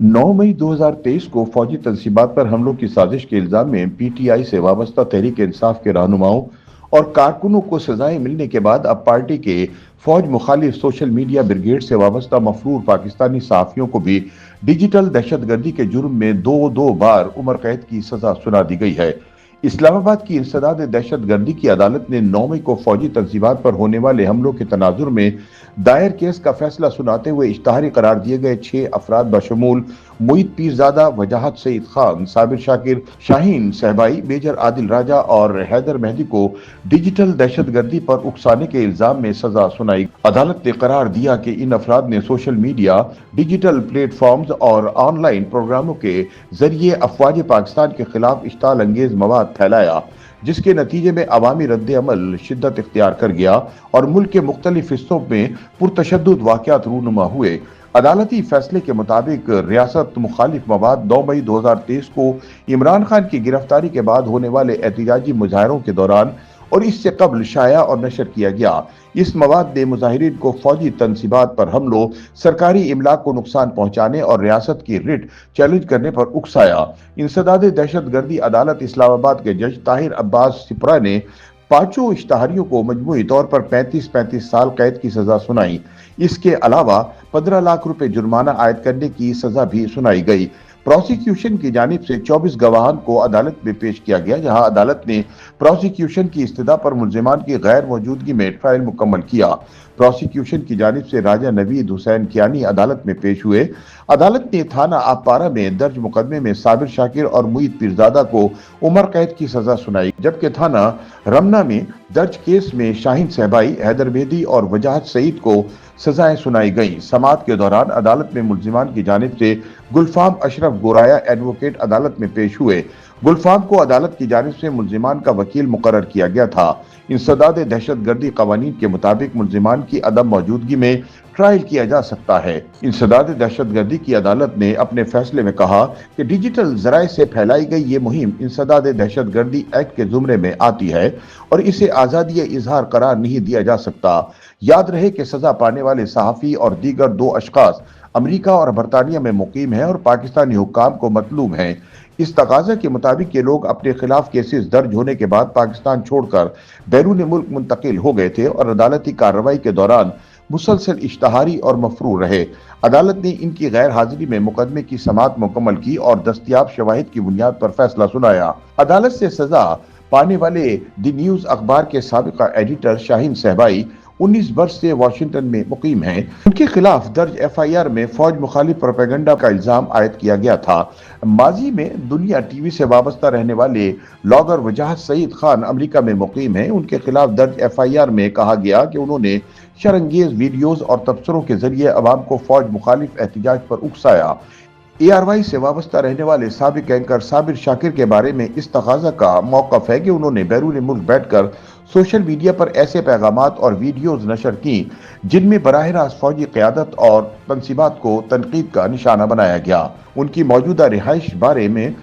9 मई 2023 को फौजी तंसीबात पर हमलों की साजिश के इल्जाम में पीटीआई से वाबस्ता तहरीक इंसाफ के रहनुमाओं और कारकुनों को सजाएं मिलने के बाद अब पार्टी के फौज मुखालिफ सोशल मीडिया ब्रिगेड से वाबस्ता मफरूर पाकिस्तानी सहाफियों को भी डिजिटल दहशतगर्दी के जुर्म में दो बार उम्र कैद की सजा सुना दी गई है। इस्लामाबाद की इंसदाद दहशतगर्दी की अदालत ने 9 मई को फौजी तंजीबात पर होने वाले हमलों के तनाजुर में दायर केस का फैसला सुनाते हुए इश्तहारी करार दिए गए 6 अफराद बशमूल मुईद पीरजादा, वजाहत सईद खान, साबिर शाकिर, शाहीन सहबाई, मेजर आदिल राजा और हैदर मेहदी को डिजिटल दहशतगर्दी पर उकसाने के इल्जाम में सजा सुनाई। अदालत ने करार दिया कि इन अफराद ने सोशल मीडिया, डिजिटल प्लेटफॉर्म्स और ऑनलाइन प्रोग्रामों के जरिए अफवाज पाकिस्तान के खिलाफ इश्ताल अंगेज मवाद फैलाया, जिसके नतीजे में अवामी रद्द अमल शिद्दत इख्तियार कर गया और मुल्क के मुख्तलिफ हिस्सों में पुरतशद्दुद वाक़यात रूनुमा हुए। अदालती फैसले के मुताबिक रियासत मुखालिफ मवाद 9 मई 2023 को इमरान खान की गिरफ्तारी के बाद होने वाले एहतजाजी मुजाहरों के दौरान और इससे कबल शाया और नशर किया गया। इस मवाद ने मुजाहिरीन को फौजी तंसीबात पर हमलों, सरकारी इमलाक को नुकसान पहुंचाने और रियासत की रिट चैलेंज करने पर उकसाया। इंसदाद दहशतगर्दी अदालत इस्लामाबाद के जज ताहिर अब्बास सिपरा ने पांचों इश्तहारियों को मजमूई तौर पर 35-35 साल कैद की सजा सुनाई। इसके अलावा 15 लाख रुपए जुर्माना आयद करने की सजा भी सुनाई गई। प्रोसिक्यूशन की जानिब से 24 गवाहान को अदालत में पेश किया गया, जहां अदालत ने प्रोसिक्यूशन की इस्तदा पर मुल्जिमान की गैर मौजूदगी में ट्रायल मुकम्मल किया। प्रोसिक्यूशन की जानिब से राजा नवीद हुसैन कियानी अदालत में पेश हुए। अदालत ने थाना आपारा में दर्ज मुकदमे में साबिर शाकिर और मुईद पीरजादा को उम्र कैद की सजा सुनाई, जबकि थाना रमना में दर्ज केस में शाहीन सहबाई, हैदर मेहदी और वजाहत सईद को सजाएं सुनाई गई। समाअत के दौरान अदालत में मुल्जिमान की जानिब से गुलफाम अशरफ गोराया एडवोकेट अदालत में पेश हुए। गुलफाम को अदालत की जानिब से मुल्जिमान का वकील मुकर्रर किया गया था। इंसदाद दहशतगर्दी कवानीन के मुताबिक मुल्जिमान की अदम मौजूदगी में ट्रायल किया जा सकता है। इंसदाद दहशतगर्दी की अदालत ने अपने फैसले में कहा कि डिजिटल जराए से फैलाई गई ये मुहिम इंसदाद दहशतगर्दी एक्ट के जुमरे में आती है और इसे आज़ादी इजहार करार नहीं दिया जा सकता। याद रहे कि सजा पाने वाले सहाफ़ी और दीगर 2 अशखास अमरीका और बरतानिया में मुकीम हैं और पाकिस्तानी हुक्काम को मतलूब हैं। इस तकाज़ा के मुताबिक ये लोग अपने खिलाफ केसेस दर्ज होने के बाद पाकिस्तान छोड़कर बैरून मुल्क मुंतकिल हो गए थे और अदालती कार्रवाई के दौरान मुसलसल इश्तहारी और मफरूर रहे। अदालत ने इनकी गैर हाजिरी में मुकदमे की समाअत मुकम्मल की और दस्तयाब शवाहिद की बुनियाद पर फैसला सुनाया। अदालत से सजा पाने वाले द न्यूज अखबार के साबिका एडिटर शाहीन सहबाई 19 वर्ष से वाशिंगटन में मुकीम हैं। उनके खिलाफ दर्ज एफआईआर में फौज मुखालिफ प्रोपेगेंडा का इल्जाम आयद किया गया था। माजी में दुनिया टीवी से वाबस्ता रहने वाले ब्लॉगर वजाहत सईद खान अमेरिका में मुकीम हैं। उनके खिलाफ दर्ज एफआईआर में कहा गया कि उन्होंने शरंगेज वीडियोज और तबसरों के जरिए अवाम को फौज मुखालिफ एहतजाज पर उकसाया। ARY से वाबस्ता रहने वाले साबिक एंकर साबिर शाकिर के बारे में इस तकाज़ा का मौक़िफ़ है कि उन्होंने बैरून मुल्क बैठकर सोशल मीडिया पर ऐसे पैगामात और वीडियोज नशर की जिनमें बराह रास्त फौजी क़यादत और तंसीबात को तनकीद का निशाना बनाया गया। उनकी मौजूदा रिहाइश बारे में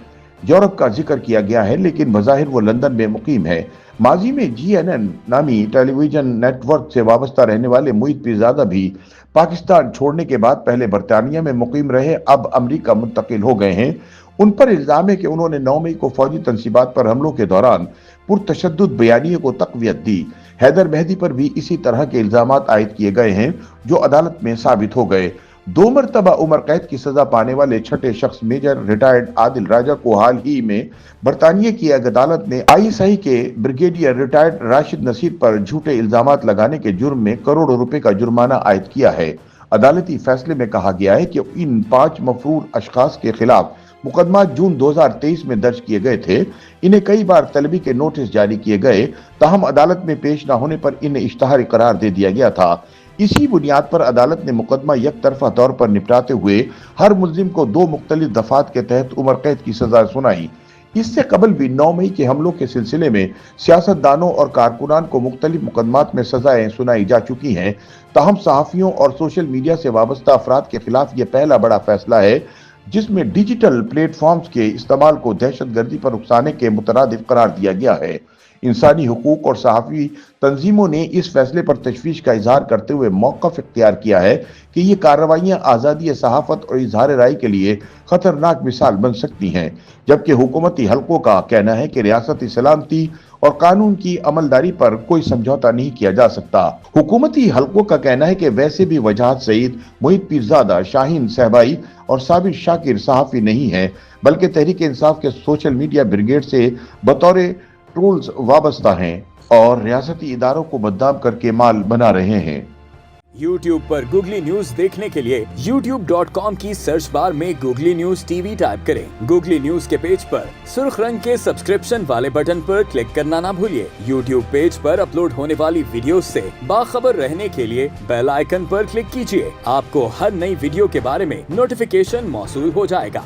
यूरोप का जिक्र किया गया है, लेकिन बज़ाहिर वो लंदन में मुकीम है। माजी में GNN नामी टेलीविजन नेटवर्क से वाबस्ता रहने वाले मुईद पीरजादा भी पाकिस्तान छोड़ने के बाद पहले बरतानिया में मुकीम रहे, अब अमरीका मुंतकिल हो गए हैं। उन पर इल्जाम है कि उन्होंने 9 मई को फौजी तंसीबात पर हमलों के दौरान पुरतशद्दुद बयानिए को तक़वियत दी। हैदर मेहदी पर भी इसी तरह के इल्जामात आयद किए गए हैं जो अदालत में साबित हो गए। 2 मरतबा उम्र कैद की सजा पाने वाले छठे शख्स मेजर रिटायर्ड आदिल राजा को हाल ही में बरतानिया की एक अदालत ने ISI के ब्रिगेडियर रिटायर्ड राशिद नसीर पर झूठे इल्जामात लगाने के जुर्म में करोड़ों रुपए का जुर्माना आयद किया है। अदालती फैसले में कहा गया है कि इन 5 मफरूर अशखास के खिलाफ मुकदमा जून 2023 में दर्ज किए गए थे। इन्हें कई बार तलबी के नोटिस जारी किए गए, ताहम अदालत में पेश न होने पर इन्हें इश्तहारी करार दे दिया गया था। इसी बुनियाद पर अदालत ने मुकदमा एक तरफा तौर पर निपटाते हुए हर मुल्जिम को 2 मुख्तलिफ दफात के तहत उम्र कैद की सजा सुनाई। इससे कबल भी 9 मई के हमलों के सिलसिले में सियासतदानों और कारकुनान को मुख्तलिफ मुकदमात में सजाएं सुनाई जा चुकी हैं। ताहम सहाफ़ियों और सोशल मीडिया से वाबस्ता अफराद के खिलाफ यह पहला बड़ा फैसला है जिसमें डिजिटल प्लेटफॉर्म्स के इस्तेमाल को दहशतगर्दी पर उकसाने के मुतरादिफ करार दिया गया है। इंसानी हुकूक और सहाफ़ी तंजीमों ने इस फैसले पर तशवीश का इजहार करते हुए मौक़िफ़ इख्तियार किया है कि ये कार्रवाइयाँ आज़ादी सहाफ़त और इजहार राय के लिए खतरनाक मिसाल बन सकती हैं, जबकि हुकूमती हलकों का कहना है कि रियासती सलामती और कानून की अमलदारी पर कोई समझौता नहीं किया जा सकता। हुकूमती हलकों का कहना है कि वैसे भी वजाहत सईद, मोहित पीरजादा, शाहीन सहबाई और साबिर शाकिर सहाफ़ी नहीं है, बल्कि तहरीक इंसाफ के सोशल मीडिया ब्रिगेड से बतौर ट्रोल्स वाबस्ता हैं और रियासती इदारों को बदनाम करके माल बना रहे हैं। YouTube पर गूगली न्यूज देखने के लिए youtube.com की सर्च बार में गूगली न्यूज टीवी टाइप करें। गूगली न्यूज के पेज पर सुर्ख रंग के सब्सक्रिप्शन वाले बटन पर क्लिक करना ना भूलिए। YouTube पेज पर अपलोड होने वाली वीडियोस से बाखबर रहने के लिए बेल आइकन पर क्लिक कीजिए। आपको हर नई वीडियो के बारे में नोटिफिकेशन मौसूल हो जाएगा।